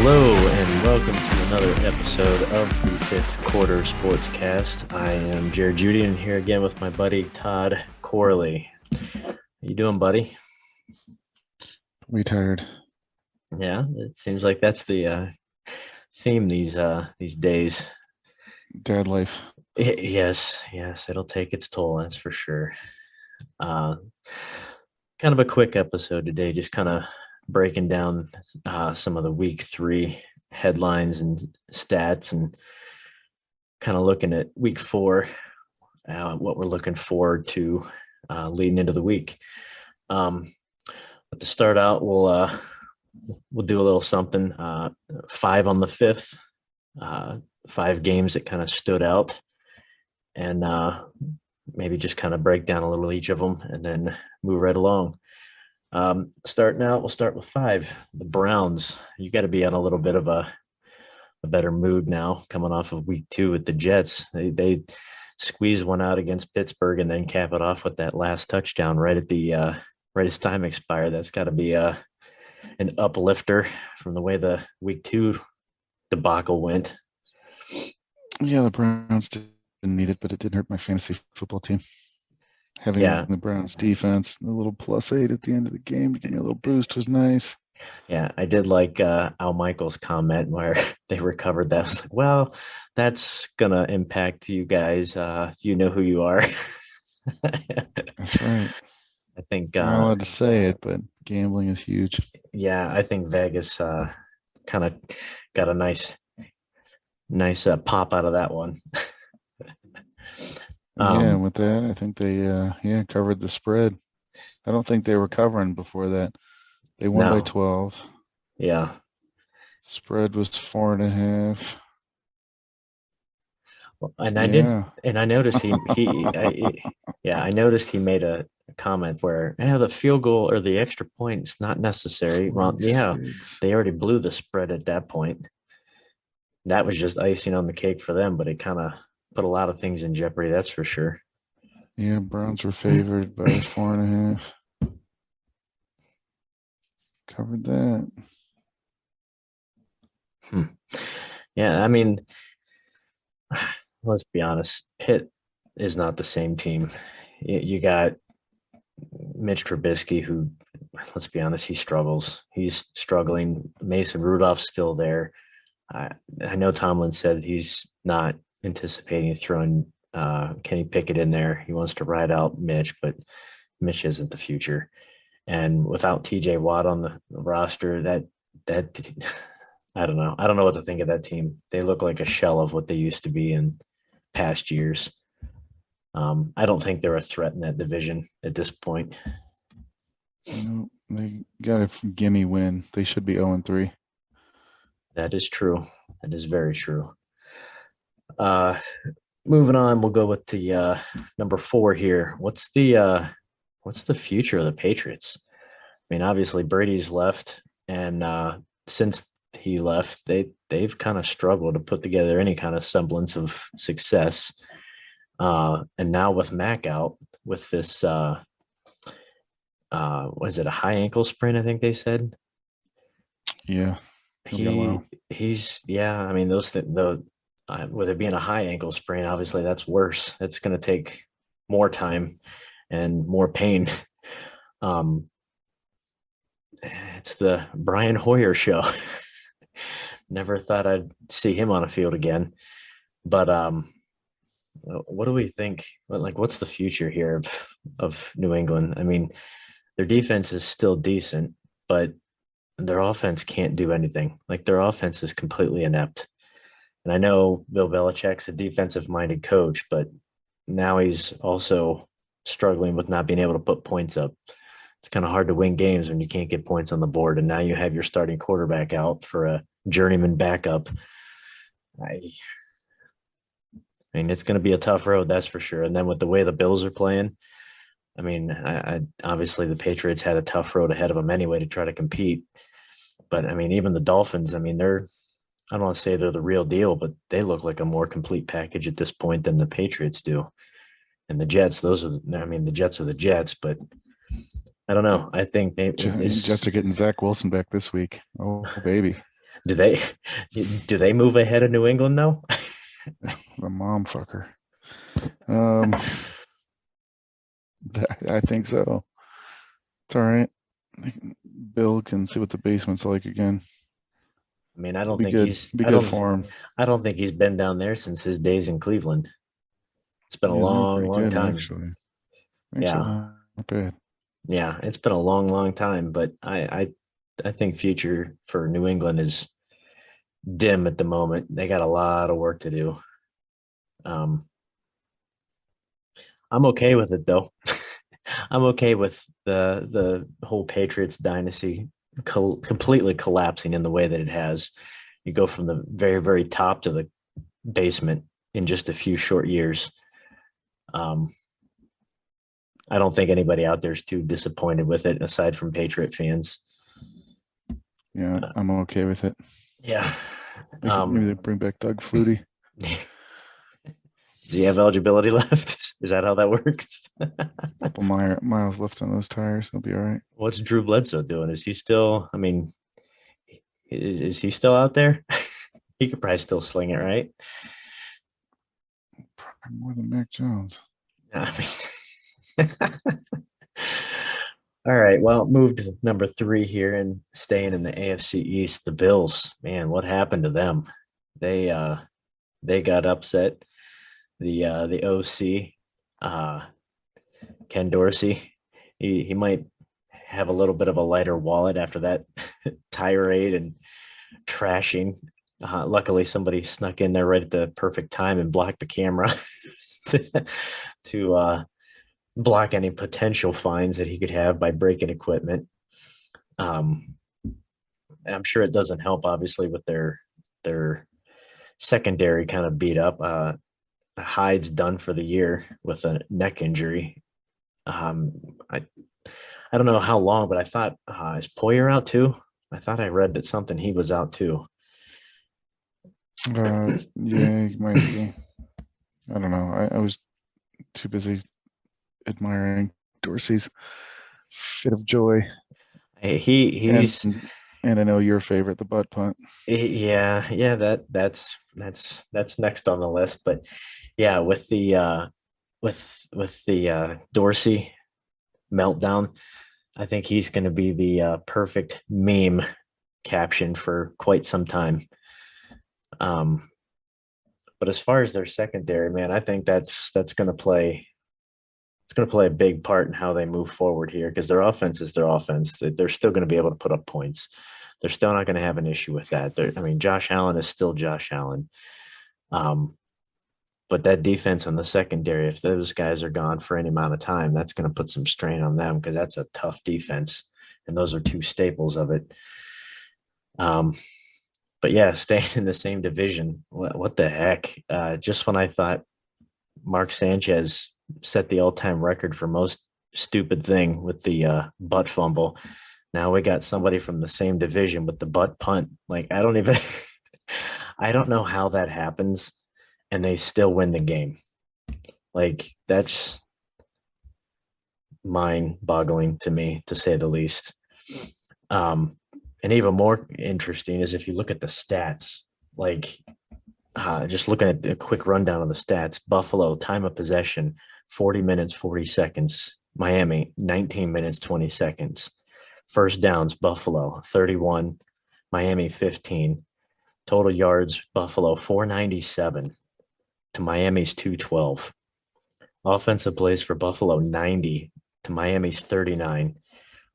Hello and welcome to another episode of the Fifth Quarter Sportscast. I am Jared Judy and here again with my buddy Todd Corley. How you doing, buddy? Retired. Yeah, it seems like that's the theme these days. Dad life. Yes, it'll take its toll, that's for sure. Uh, Kind of a quick episode today, just kind of breaking down some of the week 3 headlines and stats and kind of looking at week 4, what we're looking forward to leading into the week. But to start out, we'll do a little something. 5 on the 5th, 5 games that kind of stood out, and maybe just kind of break down a little each of them and then move right along. Starting out, we'll start with 5. The Browns. You got to be on a little bit of a better mood now, coming off of week 2 with the Jets. They squeeze one out against Pittsburgh and then cap it off with that last touchdown right at the right as time expired. That's got to be an uplifter from the way the week 2 debacle went. Yeah, the Browns didn't need it, but it didn't hurt my fantasy football team. Having the Browns defense, a little +8 at the end of the game to give me a little boost was nice. Yeah, I did like Al Michaels' comment where they recovered that. I was like, well, that's going to impact you guys. You know who you are. That's right. I think I'm not allowed to say it, but gambling is huge. Yeah, I think Vegas kind of got a nice pop out of that one. Yeah, with that, I think they covered the spread. I don't think they were covering before that. They won by 12. Yeah. Spread was 4.5. Well, and I noticed I noticed he made a comment where the field goal or the extra point is not necessary. Well, yeah, they already blew the spread at that point. That was just icing on the cake for them, but it kind of put a lot of things in jeopardy, that's for sure. Yeah, Browns were favored by 4.5. Covered that. Yeah, I mean, let's be honest. Pitt is not the same team. You got Mitch Trubisky, who, let's be honest, he struggles. He's struggling. Mason Rudolph's still there. I know Tomlin said he's not anticipating throwing Kenny Pickett in there. He wants to ride out Mitch, but Mitch isn't the future. And without TJ Watt on the roster, that I don't know. I don't know what to think of that team. They look like a shell of what they used to be in past years. I don't think they're a threat in that division at this point. No, they got a gimme win. They should be 0-3. That is true. That is very true. Moving on, we'll go with the number 4 here. What's the future of the Patriots? I mean, obviously Brady's left, and since he left, they've kind of struggled to put together any kind of semblance of success. And now with Mac out with this, what is it, a high ankle sprain? I think they said. Yeah, he's I mean, with it being a high ankle sprain, obviously that's worse. That's going to take more time and more pain. It's the Brian Hoyer show. Never thought I'd see him on a field again. But what do we think? Like, what's the future here of New England? I mean, their defense is still decent, but their offense can't do anything. Like, their offense is completely inept. And I know Bill Belichick's a defensive-minded coach, but now he's also struggling with not being able to put points up. It's kind of hard to win games when you can't get points on the board. And now you have your starting quarterback out for a journeyman backup. I mean, it's going to be a tough road, that's for sure. And then with the way the Bills are playing, I mean, I obviously the Patriots had a tough road ahead of them anyway to try to compete. But, I mean, even the Dolphins, I mean, I don't want to say they're the real deal, but they look like a more complete package at this point than the Patriots do. And the Jets, the Jets are the Jets, but I don't know. I think Jets are getting Zach Wilson back this week. Oh, baby. Do they do they move ahead of New England though? The mom fucker. Um, I think so. It's all right. Bill can see what the basement's like again. I mean, I It'll don't be think good. he's Be good for him. I don't think he's been down there since his days in Cleveland. It's been a Yeah, they were long, pretty long good time. actually. Actually, Yeah. not bad. Yeah, it's been a long, long time, but I think future for New England is dim at the moment. They got a lot of work to do. Um, I'm okay with it though. I'm okay with the whole Patriots dynasty completely collapsing in the way that it has. You go from the very, very top to the basement in just a few short years. Um, I don't think anybody out there is too disappointed with it, aside from Patriot fans. Yeah, Uh, I'm okay with it. yeah. Maybe they bring back Doug Flutie. Does he have eligibility left? Is that how that works? Couple miles left on those tires. He'll be all right. What's Drew Bledsoe doing? Is he still? I mean, is he still out there? He could probably still sling it, right? Probably more than Mac Jones. I mean, all right. Well, move to number three here and staying in the AFC East. The Bills, man, what happened to them? They uh they got upset. The OC, uh Ken Dorsey, he might have a little bit of a lighter wallet after that tirade and trashing. Luckily, somebody snuck in there right at the perfect time and blocked the camera to, to block any potential fines that he could have by breaking equipment. Um, I'm sure it doesn't help, obviously, with their secondary kind of beat up. Hyde's done for the year with a neck injury. Um, I I don't know how long, but I thought is Poyer out too? I thought I read that something he was out too. Yeah, he might be. I don't know. I was too busy admiring Dorsey's fit of joy, and He's and I know your favorite, the butt punt. yeah that's next on the list. But yeah, with the Dorsey meltdown, I think he's going to be the perfect meme caption for quite some time. Um, but as far as their secondary, man, I think that's going to play it's going to play a big part in how they move forward here because their offense is their offense. They're still going to be able to put up points. They're still not going to have an issue with that. I mean, Josh Allen is still Josh Allen. Um, but that defense on the secondary, if those guys are gone for any amount of time, that's going to put some strain on them because that's a tough defense. And those are two staples of it. Um, but yeah, staying in the same division, what the heck? Just when I thought Mark Sanchez set the all-time record for most stupid thing with the butt fumble. Now we got somebody from the same division with the butt punt. Like I don't even I don't know how that happens and they still win the game. Like that's mind-boggling to me to say the least. Um and even more interesting is if you look at the stats, like just looking at a quick rundown of the stats. Buffalo, time of possession, 40 minutes, 40 seconds. Miami, 19 minutes, 20 seconds. First downs, Buffalo, 31. Miami, 15. Total yards, Buffalo, 497 to Miami's 212. Offensive plays for Buffalo, 90 to Miami's 39.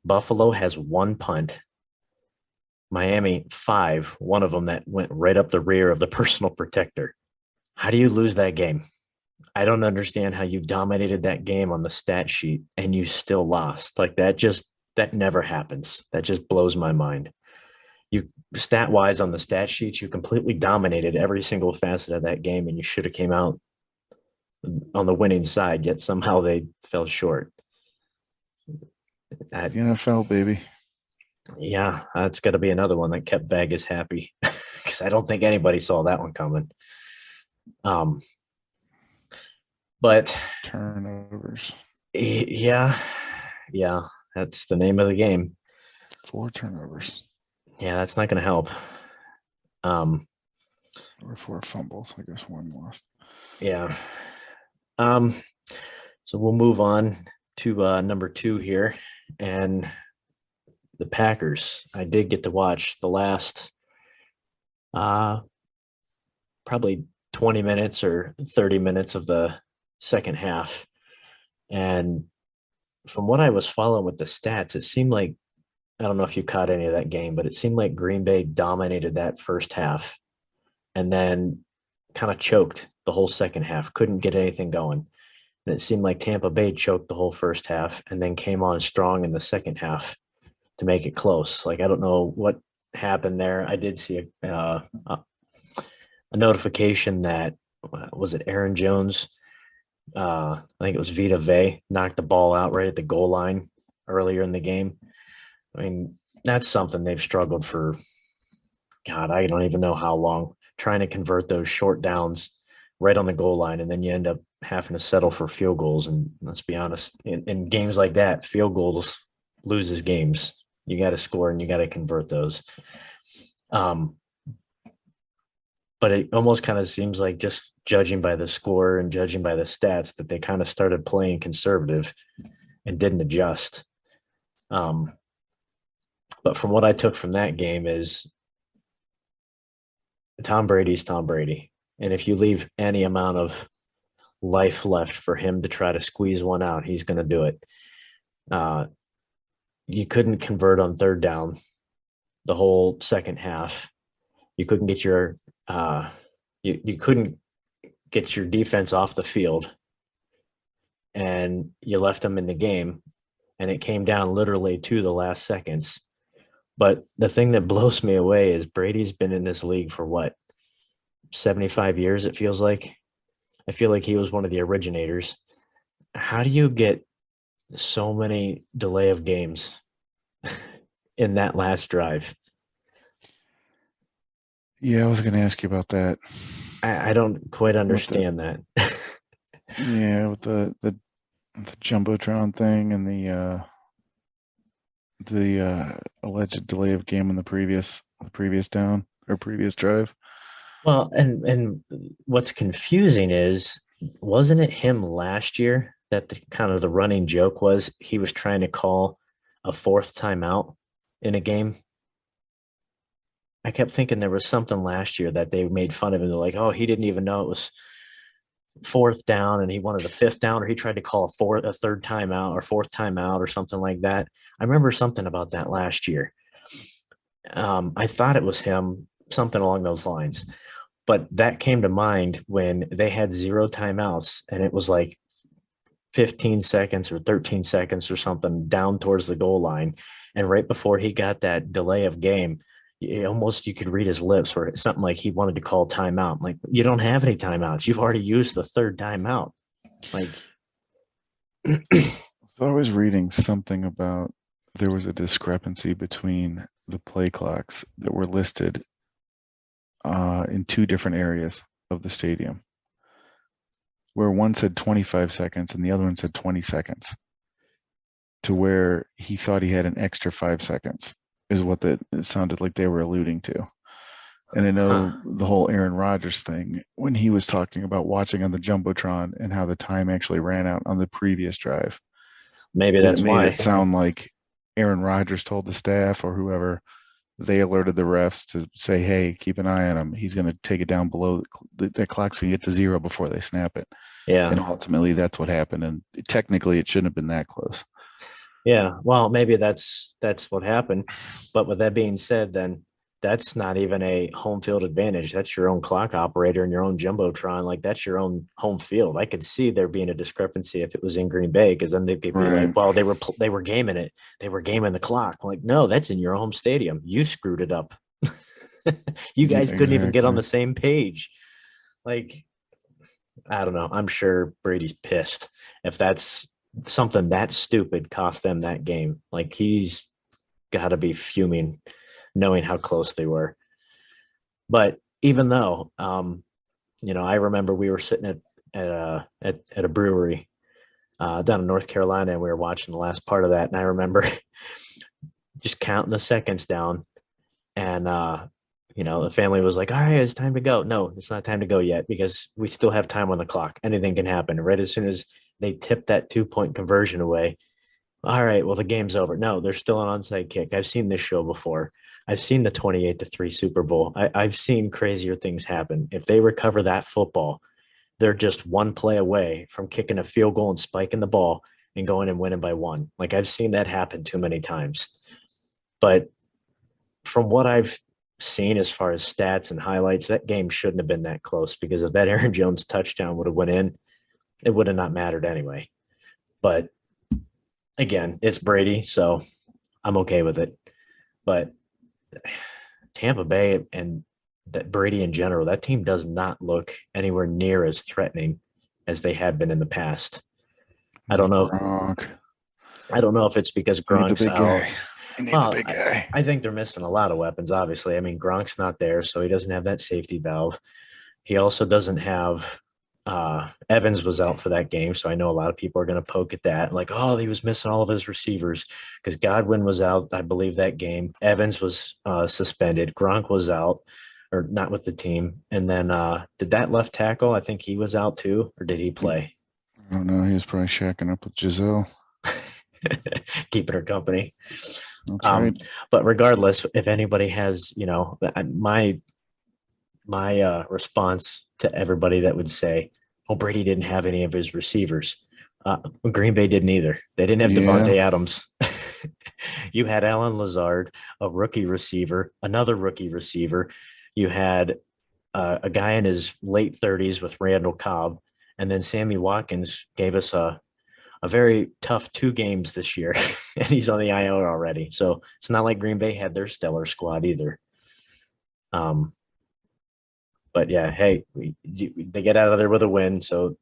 Buffalo has one punt. Miami, five, one of them that went right up the rear of the personal protector. How do you lose that game? I don't understand how you dominated that game on the stat sheet and you still lost. Like that never happens. That just blows my mind. You stat wise on the stat sheets, you completely dominated every single facet of that game and you should have came out on the winning side, yet somehow they fell short. The NFL, baby. Yeah, that's got to be another one that kept Vegas happy because I don't think anybody saw that one coming. Um, but Turnovers. yeah, yeah, that's the name of the game. 4 turnovers. Yeah, that's not going to help. Or 4 fumbles. I guess one lost. Yeah. Um, so we'll move on to number 2 here, and the Packers. I did get to watch the last uh probably 20 minutes or 30 minutes of the second half. And from what I was following with the stats, it seemed like, I don't know if you caught any of that game, but it seemed like Green Bay dominated that first half and then kind of choked the whole second half, couldn't get anything going. And it seemed like Tampa Bay choked the whole first half and then came on strong in the second half to make it close. Like, I don't know what happened there. I did see a notification that, was it Aaron Jones? I think it was Vita Vey knocked the ball out right at the goal line earlier in the game. I mean, that's something they've struggled for, God, I don't even know how long, trying to convert those short downs right on the goal line. And then you end up having to settle for field goals. And let's be honest, in games like that, field goals loses games. You got to score and you got to convert those. But it almost kind of seems like, just judging by the score and judging by the stats, that they kind of started playing conservative and didn't adjust. But from what I took from that game is, Tom Brady's Tom Brady. And if you leave any amount of life left for him to try to squeeze one out, he's going to do it. You couldn't convert on third down the whole second half. You couldn't get your you couldn't get your defense off the field, and you left them in the game, and it came down literally to the last seconds. But the thing that blows me away is Brady's been in this league for what, 75 years, it feels like. I feel like he was one of the originators. How do you get so many delay of games in that last drive? Yeah, I was going to ask you about that. I don't quite understand that. Yeah, with the jumbotron thing and the alleged delay of game in the previous down or previous drive. Well, and what's confusing is, wasn't it him last year that the kind of the running joke was he was trying to call a fourth timeout in a game? I kept thinking there was something last year that they made fun of him. They're like, oh, he didn't even know it was fourth down and he wanted a fifth down, or he tried to call a third timeout or fourth timeout or something like that. I remember something about that last year. I thought it was him, something along those lines. But that came to mind when they had 0 timeouts and it was like 15 seconds or 13 seconds or something down towards the goal line. And right before he got that delay of game, you could read his lips, where it's something like he wanted to call timeout. I'm like, you don't have any timeouts. You've already used the third timeout. Like, So I was reading something about there was a discrepancy between the play clocks that were listed in 2 different areas of the stadium, where one said 25 seconds and the other one said 20 seconds, to where he thought he had an extra 5 seconds, is what it sounded like they were alluding to. And I know the whole Aaron Rodgers thing, when he was talking about watching on the Jumbotron and how the time actually ran out on the previous drive. maybe That that's made why. it sound like Aaron Rodgers told the staff or whoever, they alerted the refs to say, hey, keep an eye on him. He's going to take it down below. That clock's going to get to 0 before they snap it. Yeah. And ultimately, that's what happened. And technically, it shouldn't have been that close. Yeah. Well, maybe that's what happened. But with that being said, then that's not even a home field advantage. That's your own clock operator and your own jumbotron. Like, that's your own home field. I could see there being a discrepancy if it was in Green Bay, because then they could be like, well, they were gaming it. They were gaming the clock. I'm like, no, that's in your home stadium. You screwed it up. You guys couldn't even get on the same page. Like, I don't know. I'm sure Brady's pissed if that's something that stupid cost them that game. Like, he's got to be fuming knowing how close they were. But even though, I remember we were sitting at a brewery down in North Carolina, and we were watching the last part of that. And I remember just counting the seconds down, and The family was like, all right, it's time to go. No, it's not time to go yet because we still have time on the clock. Anything can happen. Right as soon as they tip that 2 point conversion away, all right, well, the game's over. No, there's still an onside kick. I've seen this show before. I've seen the 28-3 Super Bowl. I've seen crazier things happen. If they recover that football, they're just one play away from kicking a field goal and spiking the ball and going and winning by one. Like I've seen that happen too many times. But from what I've seen as far as stats and highlights, that game shouldn't have been that close because if that Aaron Jones touchdown would have went in, it would have not mattered anyway. But again, it's Brady, so I'm okay with it. But Tampa Bay and that Brady in general, that team does not look anywhere near as threatening as they have been in the past. I don't know. Gronk. I don't know if it's because We need the Gronk's big out. guy. We need the Well, big guy. I think they're missing a lot of weapons, obviously. I mean, Gronk's not there, so he doesn't have that safety valve. He also doesn't have Evans was out for that game, so I know a lot of people are going to poke at that, like, oh, he was missing all of his receivers because Godwin was out, I believe, that game. Evans was suspended. Gronk was out, or not with the team. And then did that left tackle? I think he was out too, or did he play? I don't know. He was probably shacking up with Giselle. Keeping her company. That's right. But regardless, if anybody has, my response to everybody that would say, "Oh, Brady didn't have any of his receivers." Green Bay didn't either. They didn't have Yeah. Devontae Adams. You had Alan Lazard, a rookie receiver, another rookie receiver. You had a guy in his late 30s with Randall Cobb, and then Sammy Watkins gave us a very tough 2 games this year, and he's on the IR already. So it's not like Green Bay had their stellar squad either. Um, but yeah, hey, they get out of there with a win, so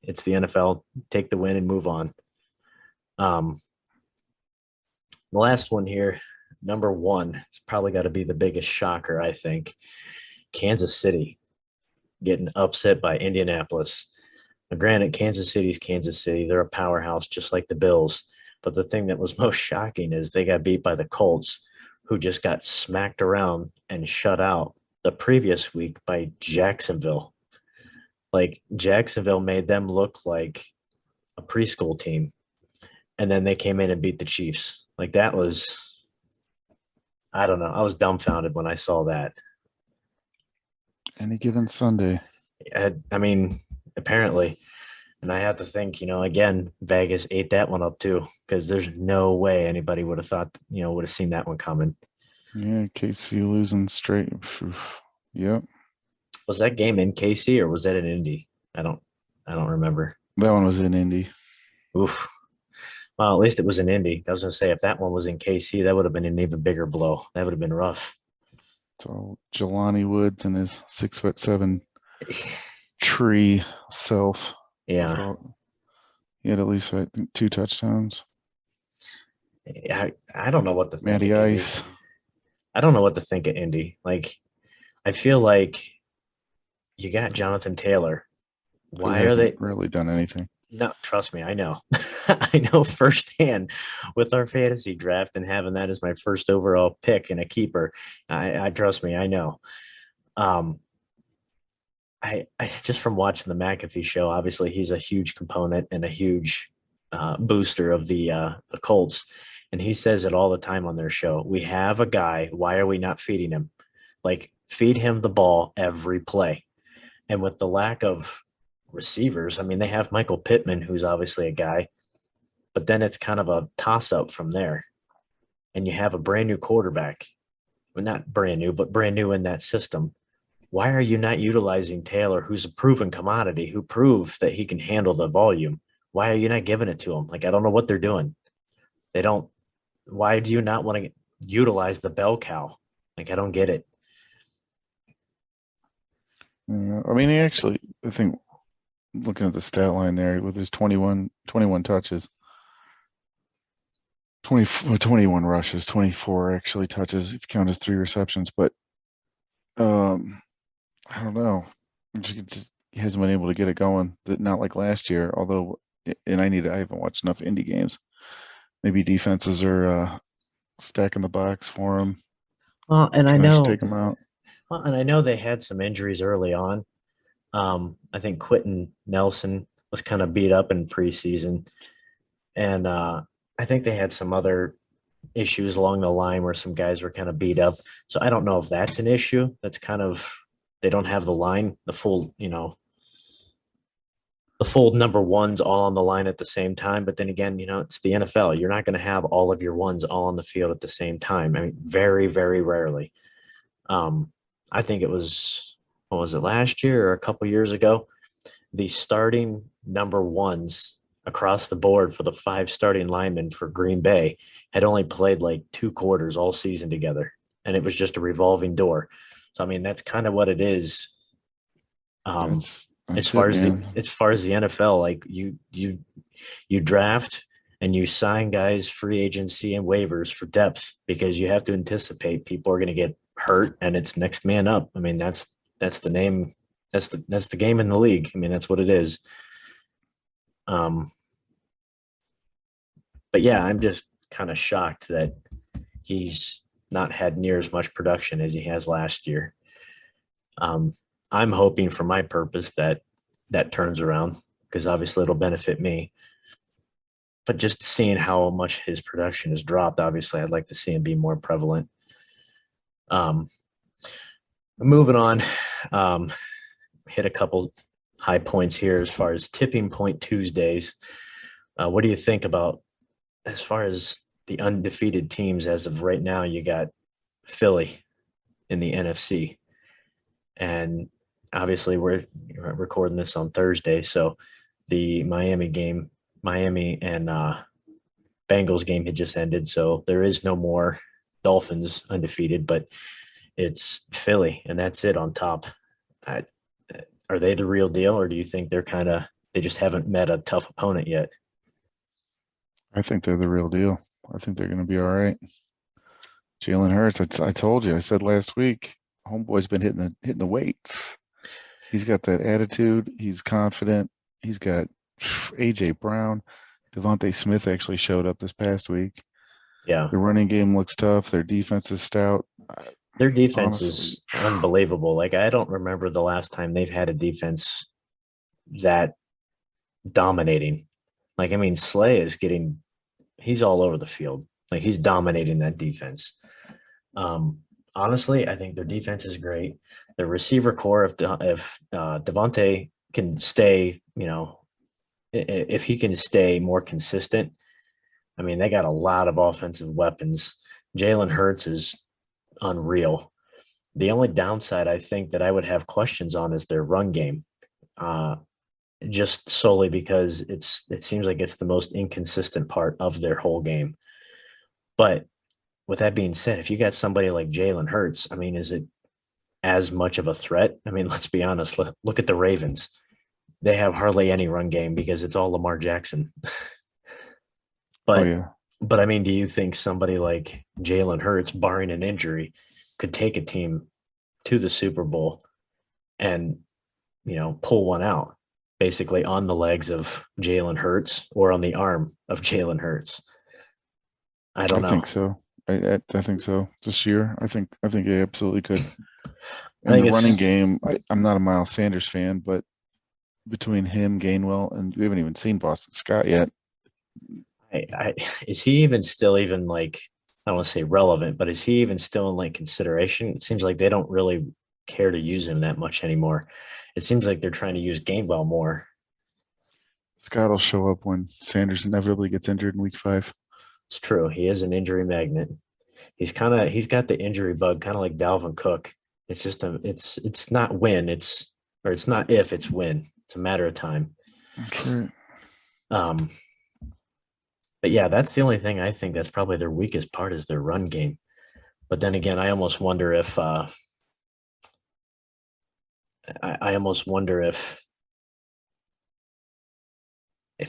it's the NFL. Take the win and move on. Um, the last one here, number one, it's probably got to be the biggest shocker, I think. Kansas City getting upset by Indianapolis. Now, granted, Kansas City's Kansas City. They're a powerhouse just like the Bills. But the thing that was most shocking is they got beat by the Colts, who just got smacked around and shut out the previous week by Jacksonville. Like Jacksonville made them look like a preschool team. And then they came in and beat the Chiefs. Like that was, I don't know. I was dumbfounded when I saw that. Any given Sunday. I mean, apparently. And I have to think, again, Vegas ate that one up too, because there's no way anybody would have thought, would have seen that one coming. Yeah, KC losing straight. Yep. Was that game in KC or was that in Indy? I don't remember. That one was in Indy. Oof. Well, at least it was in Indy. I was gonna say if that one was in KC, that would have been an even bigger blow. That would have been rough. So Jelani Woods and his 6'7" tree self. Yeah. So he had at least, I think, 2 touchdowns. I don't know what to think Matty of Indy. Ice. I don't know what to think of Indy. Like, I feel like you got Jonathan Taylor. Who Why are hasn't they? really done anything. No, trust me, I know. I know firsthand with our fantasy draft and having that as my first overall pick and a keeper. I trust me, I know. Um, I just from watching the McAfee show, obviously he's a huge component and a huge booster of the Colts, and he says it all the time on their show. We have a guy. Why are we not feeding him? Like feed him the ball every play. And with the lack of receivers, I mean, they have Michael Pittman, who's obviously a guy, but then it's kind of a toss up from there. And you have a brand new quarterback. Well, not brand new, but brand new in that system. Why are you not utilizing Taylor, who's a proven commodity, who proved that he can handle the volume? Why are you not giving it to him? Like, I don't know what they're doing. They don't. Why do you not want to utilize the bell cow? Like, I don't get it. Yeah, I mean, he actually, I think, looking at the stat line there with his 21 touches, 21 rushes, 24 actually touches if you count his 3 receptions. But I don't know. He hasn't been able to get it going. Not like last year, although, and I haven't watched enough indie games. Maybe defenses are stacking the box for him. Well, and I Can actually know, take them out. well, and I know they had some injuries early on. I think Quentin Nelson was kind of beat up in preseason, and I think they had some other issues along the line where some guys were kind of beat up. So I don't know if that's an issue. That's kind of they don't have the line, the full, the full number ones all on the line at the same time. But then again, it's the NFL. You're not going to have all of your ones all on the field at the same time. I mean, very, very rarely. Um, I think it was, what was it, last year or a couple years ago? The starting number ones across the board for the five starting linemen for Green Bay had only played like 2 quarters all season together. And it was just a revolving door. So, I mean, that's kind of what it is. Um, as That's far it, as the man. NFL, like you draft and you sign guys free agency and waivers for depth because you have to anticipate people are going to get hurt and it's next man up. I mean, that's the name. That's the game in the league. I mean, that's what it is. Um, but yeah, I'm just kind of shocked that he's not had near as much production as he has last year. Um, I'm hoping for my purpose that that turns around because obviously it'll benefit me. But just seeing how much his production has dropped, obviously I'd like to see him be more prevalent. Um, moving on, um, hit a couple high points here as far as tipping point Tuesdays. What do you think about as far as the undefeated teams as of right now? You got Philly in the NFC, and obviously we're recording this on Thursday, so the Miami and Bengals game had just ended, so there is no more Dolphins undefeated, but it's Philly, and that's it on top. I, are they the real deal, or do you think they just haven't met a tough opponent yet? I think they're the real deal. I think they're going to be all right. Jalen Hurts. I told you. I said last week. Homeboy's been hitting the weights. He's got that attitude. He's confident. He's got AJ Brown. Devontae Smith actually showed up this past week. Yeah, The running game looks tough. Their defense is stout. their defense Honestly, is unbelievable. Like I don't remember the last time they've had a defense that dominating. Like I mean, Slay is he's all over the field. Like he's dominating that defense. Um, honestly, I think their defense is great. The receiver core, if Devontae can stay, if he can stay more consistent, I mean, they got a lot of offensive weapons. Jalen Hurts is unreal. The only downside I think that I would have questions on is their run game, uh, just solely because it seems like it's the most inconsistent part of their whole game. But with that being said, if you got somebody like Jalen Hurts, I mean, is it as much of a threat? I mean, let's be honest. Look at the Ravens. They have hardly any run game because it's all Lamar Jackson. oh But yeah, but I mean, do you think somebody like Jalen Hurts, barring an injury, could take a team to the Super Bowl and pull one out, basically on the legs of Jalen Hurts or on the arm of Jalen Hurts? I don't I think know. so. I think so. This year, I think he absolutely could. I And the think running it's game, I'm not a Miles Sanders fan, but between him, Gainwell, and we haven't even seen Boston Scott yet. I is he even still even like I don't want to say relevant, but is he even still in like consideration? It seems like they don't really care to use him that much anymore. It seems like they're trying to use Gainwell more. Scott will show up when Sanders inevitably gets injured in week 5. It's true. He is an injury magnet. He's got the injury bug, kind of like Dalvin Cook. It's just it's not when, it's not if, it's when. It's a matter of time. That's right. Um, but yeah, that's the only thing I think that's probably their weakest part is their run game. But then again, I almost wonder if I almost wonder if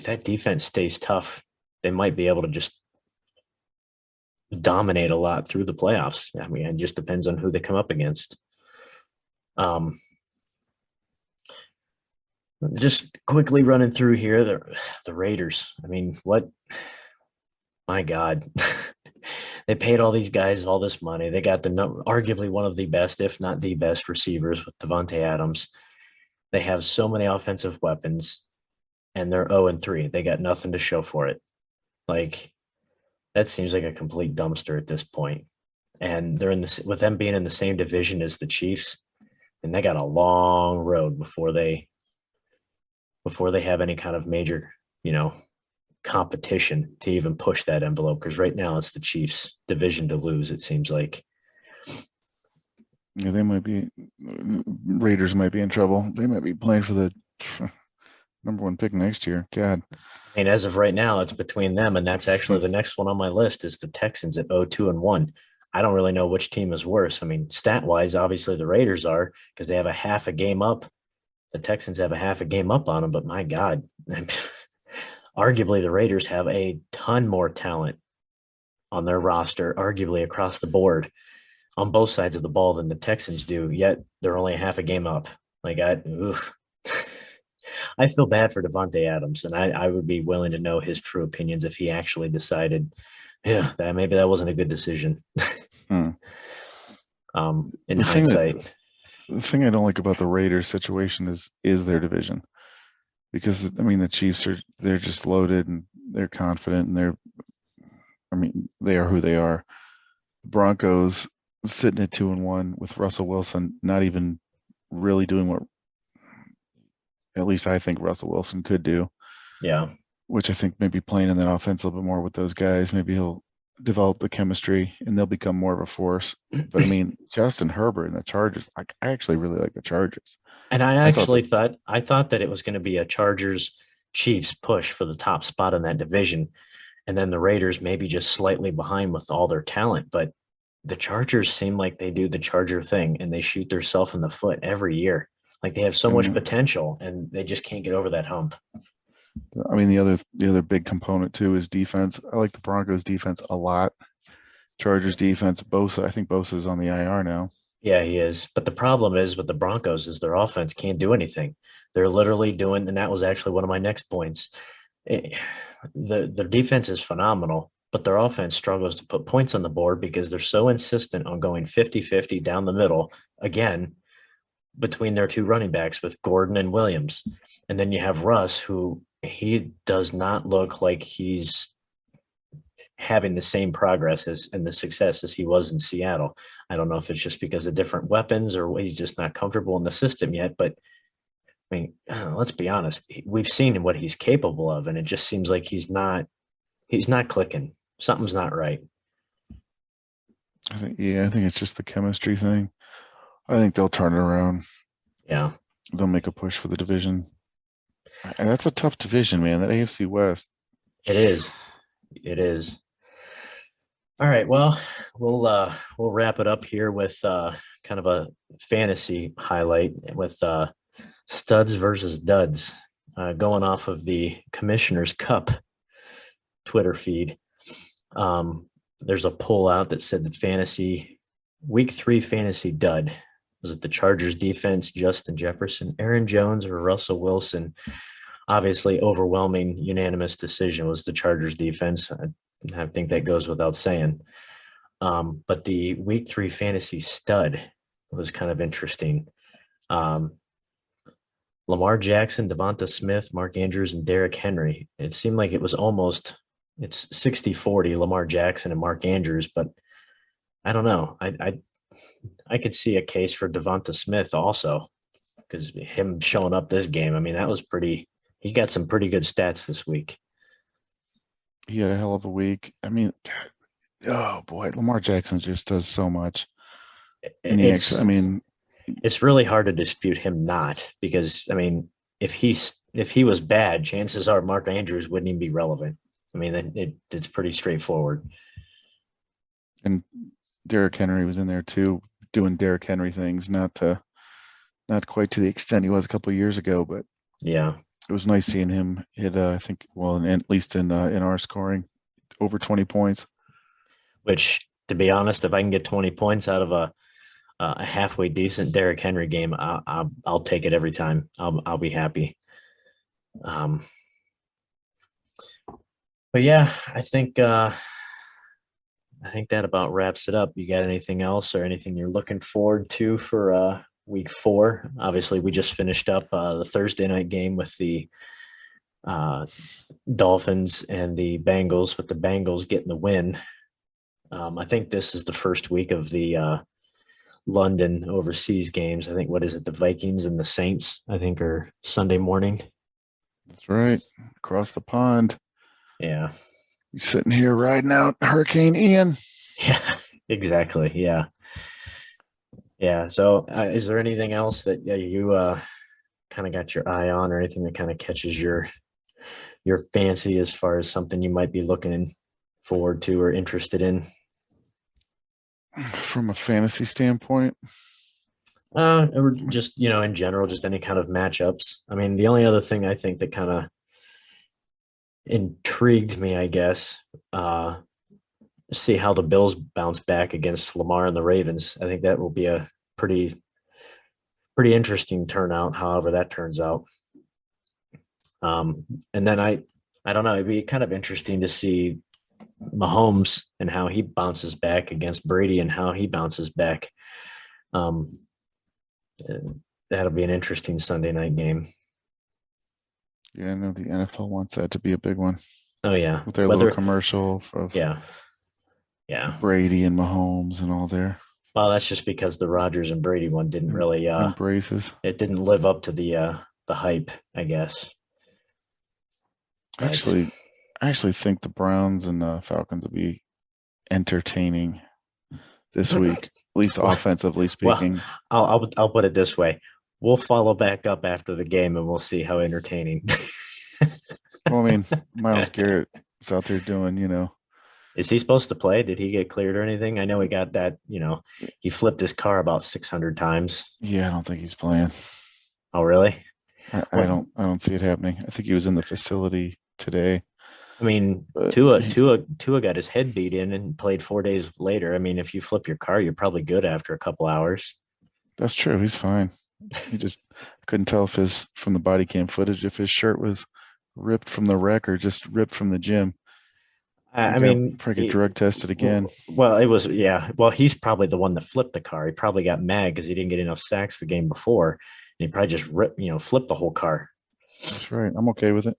that defense stays tough, they might be able to just dominate a lot through the playoffs. I mean, it just depends on who they come up against. Um, just quickly running through here, the Raiders. I mean, what? My God, They paid all these guys all this money. They got arguably one of the best, if not the best, receivers with Devontae Adams. They have so many offensive weapons, and they're 0-3. They got nothing to show for it. Like, that seems like a complete dumpster at this point. And they're in this with them being in the same division as the Chiefs, and they got a long road before they have any kind of major, competition to even push that envelope. Because right now it's the Chiefs' division to lose. It seems like. Yeah, they might be. Raiders might be in trouble. They might be playing for the number one pick next year. God. I mean, as of right now, it's between them, and that's actually the next one on my list is the Texans at 0-2-1. I don't really know which team is worse. I mean, stat wise, obviously the Raiders are because they have a half a game up. The Texans have a half a game up on them, but my God, arguably the Raiders have a ton more talent on their roster, arguably across the board on both sides of the ball than the Texans do. Yet they're only a half a game up. Like I feel bad for Devontae Adams, and I would be willing to know his true opinions if he actually decided, yeah, that maybe that wasn't a good decision. Hmm. In The thing that hindsight, the thing I don't like about the Raiders situation is their division, because I mean the Chiefs they're just loaded and they're confident and they are who they are. Broncos sitting at 2-1 with Russell Wilson not even really doing what at least I think Russell Wilson could do, yeah. which I think maybe playing in that offense a little bit more with those guys, maybe he'll develop the chemistry and they'll become more of a force. But I mean, Justin Herbert and the Chargers, I actually really like the Chargers. And I I thought actually that, thought that it was going to be a Chargers Chiefs push for the top spot in that division, and then the Raiders maybe just slightly behind with all their talent. But the Chargers seem like they do the Charger thing and they shoot themselves in the foot every year. Like they have so I much mean, potential and they just can't get over that hump. the other big component too is defense. I like the Broncos defense a lot. Chargers defense, Bosa. I think Bosa is on the IR now. Yeah, he is. But the problem is with the Broncos is their offense can't do anything. They're literally doing, and that was actually one of my next points. It, their defense is phenomenal, but their offense struggles to put points on the board because they're so insistent on going 50-50 down the middle again between their two running backs with Gordon and Williams. And then you have Russ, who he does not look like he's having the same progress as and the success as he was in Seattle. I don't know if it's just because of different weapons or he's just not comfortable in the system yet, but I mean, let's be honest. We've seen what he's capable of, and it just seems like he's not clicking. Something's not right. I think it's just the chemistry thing. I think they'll turn it around. Yeah, They'll make a push for the division. And that's a tough division, man. That AFC West. it is. It is. All right. Well, we'll wrap it up here with kind of a fantasy highlight with studs versus duds, going off of the Commissioner's Cup Twitter feed. There's a poll out that said that week 3 fantasy dud was it the Chargers defense, Justin Jefferson, Aaron Jones, or Russell Wilson? Obviously, overwhelming unanimous decision was the Chargers defense. I think that goes without saying. But the week 3 fantasy stud was kind of interesting. Lamar Jackson, Devonta Smith, Mark Andrews, and Derrick Henry. It seemed like it's 60-40 Lamar Jackson and Mark Andrews, but I don't know. I could see a case for Devonta Smith also because him showing up this game. I mean, he got some pretty good stats this week. He had a hell of a week. I mean, oh boy, Lamar Jackson just does so much. And he actually, It's I mean, it's really hard to dispute him not because I mean, if he was bad, chances are Mark Andrews wouldn't even be relevant. I mean, it's pretty straightforward. and Derrick Henry was in there too, doing Derrick Henry things, not quite to the extent he was a couple of years ago, but Yeah. it was nice seeing him hit. I think, well, at least in our scoring, over 20 points. Which, to be honest, if I can get 20 points out of a halfway decent Derrick Henry game, I'll take it every time. I'll be happy. Um, but yeah, I think I think that about wraps it up. You got anything else or anything you're looking forward to for week 4? Obviously, we just finished up the Thursday night game with the uh, Dolphins and the Bengals, with the Bengals getting the win. I think this is the first week of the London overseas games. I think, what is it? The Vikings and the Saints, I think, are Sunday morning. That's right. Across the pond. Yeah. You're sitting here riding out Hurricane Ian. Yeah, exactly. Yeah. Yeah. So, is there anything else that you kind of got your eye on, or anything that kind of catches your fancy as far as something you might be looking forward to or interested in? From a fantasy standpoint, Or just, in general, just any kind of matchups. I mean, the only other thing I think that kind of intrigued me, I guess, see how the Bills bounce back against Lamar and the Ravens. I think that will be a pretty interesting turnout, however that turns out. And then I don't know, it'd be kind of interesting to see Mahomes and how he bounces back against Brady and how he bounces back. Um, that'll be an interesting Sunday night game. yeah, I know the NFL wants that to be a big one Oh yeah, with their little commercial of yeah, yeah. Brady and Mahomes and all their Well, that's just because the Rodgers and Brady one didn't really embraces. it didn't live up to the hype, I guess. But I actually think the Browns and the Falcons will be entertaining this week, at least well, offensively well, speaking. I'll put it this way: we'll follow back up after the game, and we'll see how entertaining. Well, I mean, Myles Garrett is out there doing, Is he supposed to play? Did he get cleared or anything? I know he got that. He flipped his car about 600 times. yeah, I don't think he's playing. Oh, really? I don't see it happening. I think he was in the facility today. I mean, But Tua got his head beat in and played 4 days later. I mean, if you flip your car, you're probably good after a couple hours. that's true. He's fine. He just couldn't tell if from the body cam footage if his shirt was ripped from the wreck or just ripped from the gym. I mean, probably get drug tested again. Well, it was, yeah. Well, he's probably the one that flipped the car. He probably got mad because he didn't get enough sacks the game before, and he probably just flipped the whole car. That's right. I'm okay with it.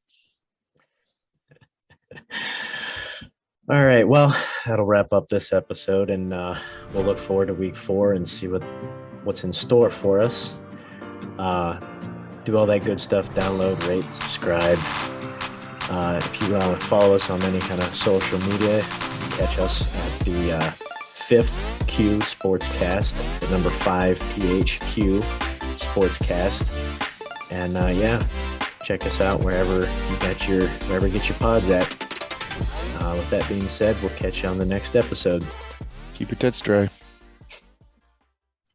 All right. Well, that'll wrap up this episode, and we'll look forward to week 4 and see what's in store for us. Do all that good stuff. Download, rate, subscribe. If you want to follow us on any kind of social media, catch us at the 5th Q Sportscast, the number 5 THQ Sportscast. And yeah, check us out wherever you get your pods at. With that being said, we'll catch you on the next episode. Keep your tits dry.